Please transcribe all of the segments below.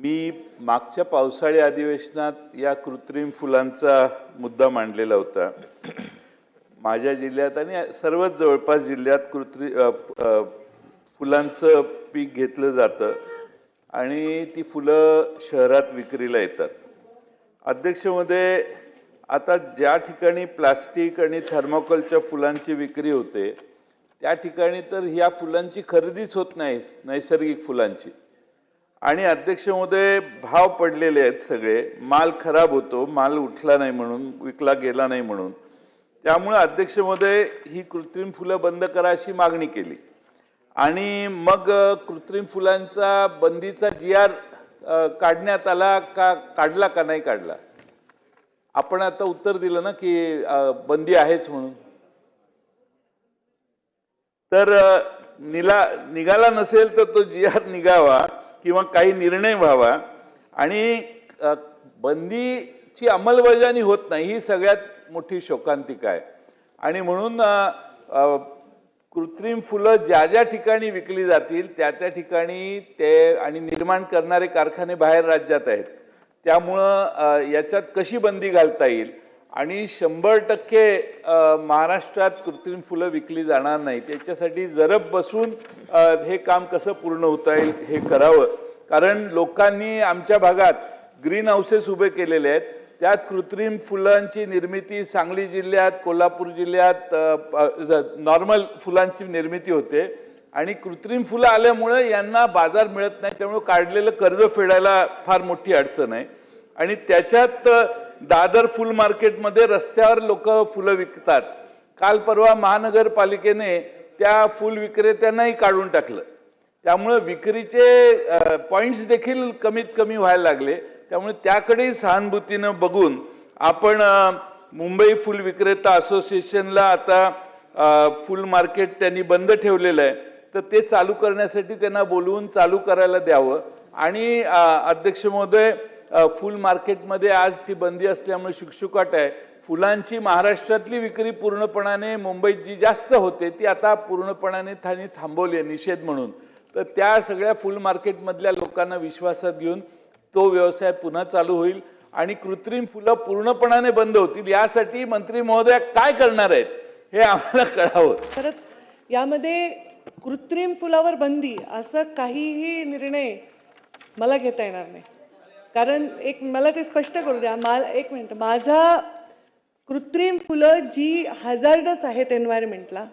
मी मागच्या पावसाळी अधिवेशनात या कृत्रिम फुलांचा मुद्दा मांडलेला होता। माझ्या जिल्ह्यात आणि सर्वच जवळपास जिल्ह्यात फुलांचं पीक घेतलं जातं आणि ती फुलं शहरात विक्रीला येतात। अध्यक्ष महोदय, आता ज्या ठिकाणी प्लास्टिक आणि थर्मोकोलच्या फुलांची विक्री होते त्या ठिकाणी तर ह्या फुलांची खरेदीच होत नाही, नैसर्गिक फुलांची। आणि अध्यक्ष महोदय, भाव पडलेले आहेत सगळे, माल खराब होतो, माल उठला नाही म्हणून, विकला गेला नाही म्हणून। त्यामुळे अध्यक्ष महोदय ही कृत्रिम फुलं बंद करा अशी मागणी केली आणि मग कृत्रिम फुलांचा बंदीचा GR काढण्यात आला का, काढला का नाही काढला? आपण आता उत्तर दिलं ना की बंदी आहेच म्हणून। तर निघाला नसेल तर तो GR निघावा किंवा काही निर्णय व्हावा। आणि बंदीची अंमलबजावणी होत नाही ही सगळ्यात मोठी शोकांतिका आहे। आणि म्हणून कृत्रिम फुलं ज्या ज्या ठिकाणी विकली जातील त्या त्या ठिकाणी ते आणि निर्माण करणारे कारखाने बाहेर राज्यात आहेत, त्यामुळं याच्यात कशी बंदी घालता येईल आणि 100% महाराष्ट्रात कृत्रिम फुलं विकली जाणार नाहीत याच्यासाठी जरब बसून हे काम कसं पूर्ण होता येईल हे करावं। कारण लोकांनी आमच्या भागात ग्रीन हाऊसेस उभे केलेले आहेत, त्यात कृत्रिम फुलांची निर्मिती सांगली जिल्ह्यात, कोल्हापूर जिल्ह्यात नॉर्मल फुलांची निर्मिती होते आणि कृत्रिम फुलं आल्यामुळे यांना बाजार मिळत नाही, त्यामुळे काढलेलं कर्ज फेडायला फार मोठी अडचण आहे। आणि त्याच्यात दादर फुल मार्केटमध्ये रस्त्यावर लोक फुलं विकतात। काल परवा महानगरपालिकेने त्या फुल विक्रेत्यांनाही काढून टाकलं, त्यामुळे विक्रीचे पॉइंट्स देखील कमीत कमी व्हायला लागले। त्यामुळे त्याकडे सहानुभूतीनं बघून आपण मुंबई फुल विक्रेता असोसिएशनला आता फुल मार्केट त्यांनी बंद ठेवलेलं आहे, तर ते चालू करण्यासाठी त्यांना बोलवून चालू करायला द्यावं। आणि अध्यक्ष महोदय, फुल मार्केटमध्ये आज ती बंदी असल्यामुळे शुकशुकाट आहे। फुलांची महाराष्ट्रातली विक्री पूर्णपणाने मुंबईत जी जास्त होते ती आता पूर्णपणाने थांबवली आहे निषेध म्हणून। तर त्या सगळ्या फुल मार्केटमधल्या लोकांना विश्वासात घेऊन तो व्यवसाय पुन्हा चालू होईल आणि कृत्रिम फुलं पूर्णपणाने बंद होतील। यासाठी मंत्री महोदय काय करणार आहेत हे आम्हाला कळावं। खरं यामध्ये कृत्रिम फुलावर बंदी असं काहीही निर्णय मला घेता येणार नाही, कारण मला ते स्पष्ट करू द्या। एक मिनिट, माझा कृत्रिम फुलं जी हॅझार्डस आहेत एन्व्हायरमेंटला,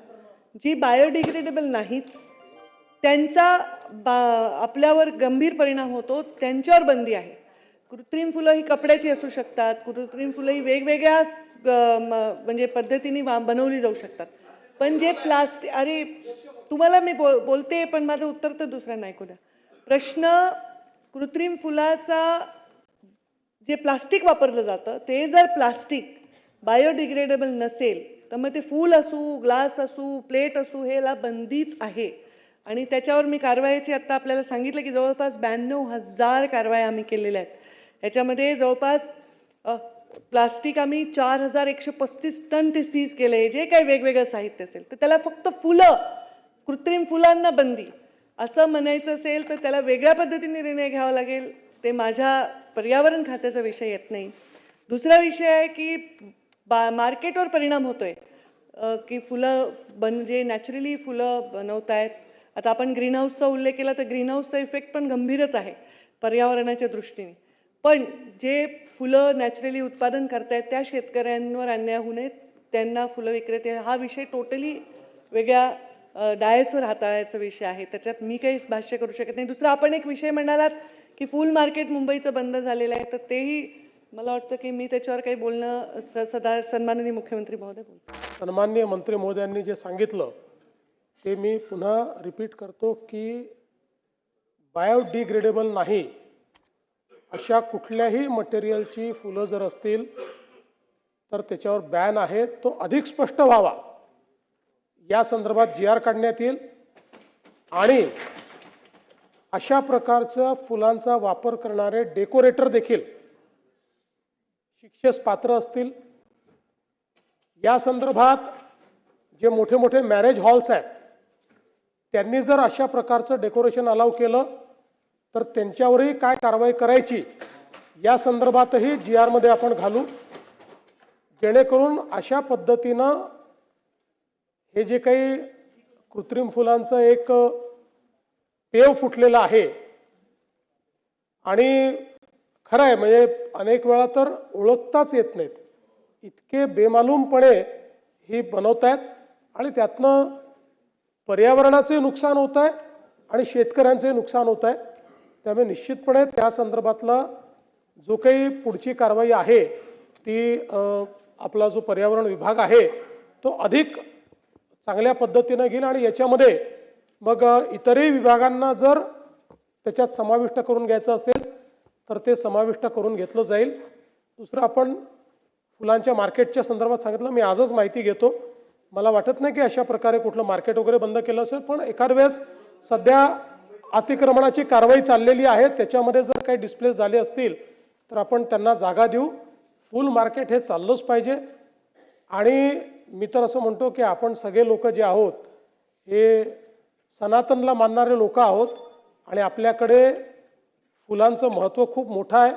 जी बायोडिग्रेडेबल नाहीत, त्यांचा आपल्यावर गंभीर परिणाम होतो, त्यांच्यावर बंदी आहे। कृत्रिम फुलं ही कपड्याची असू शकतात, कृत्रिम फुलं ही वेगवेगळ्या म्हणजे पद्धतीने बनवली जाऊ शकतात, पण जे प्लास्टिक, अरे तुम्हाला मी बोलते पण माझं उत्तर तर दुसऱ्यांना ऐकू द्या। प्रश्न कृत्रिम फुलाचा जे प्लास्टिक वापरलं जातं ते जर प्लास्टिक बायोडिग्रेडेबल नसेल तर मग ते फूल असू, ग्लास असू, प्लेट असू, ह्याला बंदीच आहे। आणि त्याच्यावर मी कारवाईची आत्ता आपल्याला सांगितलं की जवळपास 92,000 कारवाया आम्ही केलेल्या आहेत। ह्याच्यामध्ये जवळपास प्लास्टिक आम्ही 4,135 टन ते सीज केले, जे काही वेगवेगळं साहित्य असेल। तर त्याला फक्त फुलं, कृत्रिम फुलांना बंदी असं म्हणायचं असेल तर त्याला वेगळ्या पद्धतीने निर्णय घ्यावा लागेल, ते माझ्या पर्यावरण खात्याचा विषय येत नाही। दुसरा विषय आहे की मार्केटवर परिणाम होतोय की फुलं जे नॅचरली फुलं बनवत आहेत। आता आपण ग्रीन हाऊसचा उल्लेख केला तर ग्रीन हाऊसचा इफेक्ट पण गंभीरच आहे पर्यावरणाच्या दृष्टीने, पण जे फुलं नॅचरली उत्पादन करतायत त्या शेतकऱ्यांवर अन्याय होऊ नये, त्यांना फुलं विक्रेते हा विषय टोटली वेगळ्या डायसवर हाताळायचा विषय आहे, त्याच्यात मी काही भाष्य करू शकत नाही। दुसरा, आपण एक विषय म्हणालात की फुल मार्केट मुंबईचं बंद झालेलं आहे, तर तेही मला वाटतं की मी त्याच्यावर काही बोलणं सन्माननीय मुख्यमंत्री महोदय बोलतो। सन्माननीय मंत्री महोदयांनी जे सांगितलं ते मी पुन्हा रिपीट करतो की बायोडिग्रेडेबल नाही अशा कुठल्याही मटेरियलची फुलं जर असतील तर त्याच्यावर बॅन आहे, तो अधिक स्पष्ट व्हावा या संदर्भात GR काढण्यात येईल। आणि अशा प्रकारच्या फुलांचा वापर करणारे डेकोरेटर देखील शिक्षेस पात्र असतील। या संदर्भात जे मोठे मोठे मॅरेज हॉल्स आहेत त्यांनी जर अशा प्रकारचं डेकोरेशन अलाउ केलं तर त्यांच्यावरही काय कारवाई करायची या संदर्भातही जी आरमध्ये आपण घालू, जेणेकरून अशा पद्धतीनं हे जे काही कृत्रिम फुलांचं एक पेव फुटलेलं आहे आणि खरं आहे म्हणजे अनेक वेळा तर ओळखताच येत नाहीत, इतके बेमालूमपणे ही बनवत आहेत आणि त्यातनं पर्यावरणाचे नुकसान होत आहे आणि शेतकऱ्यांचे नुकसान होत आहे. त्यामुळे निश्चितपणे त्या संदर्भातला जो काही पुढची कारवाई आहे ती आपला जो पर्यावरण विभाग आहे तो अधिक चांगल्या पद्धतीनं घेईल आणि याच्यामध्ये मग इतरही विभागांना जर त्याच्यात समाविष्ट करून घ्यायचं असेल तर ते समाविष्ट करून घेतलं जाईल. दुसरं आपण फुलांच्या मार्केटच्या संदर्भात सांगितलं, मी आजच माहिती घेतो. मला वाटत नाही की अशा प्रकारे कुठलं मार्केट वगैरे बंद केलं असेल, पण एखाद वेळेस सध्या अतिक्रमणाची कारवाई चाललेली आहे, त्याच्यामध्ये जर काही डिस्प्लेस झाले असतील तर आपण त्यांना जागा देऊ. फुल मार्केट हे चाललंच पाहिजे आणि मी तर असं म्हणतो की आपण सगळे लोक जे आहोत हे सनातनला मानणारे लोक आहोत आणि आपल्याकडे फुलांचं महत्त्व खूप मोठं आहे.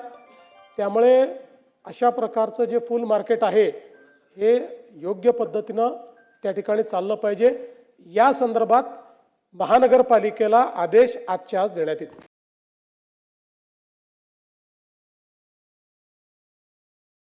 त्यामुळे अशा प्रकारचं जे फुल मार्केट आहे हे योग्य पद्धतीनं त्या ठिकाणी चाललं पाहिजे. या संदर्भात महानगरपालिकेला आदेश आजच्या आज देण्यात येतील.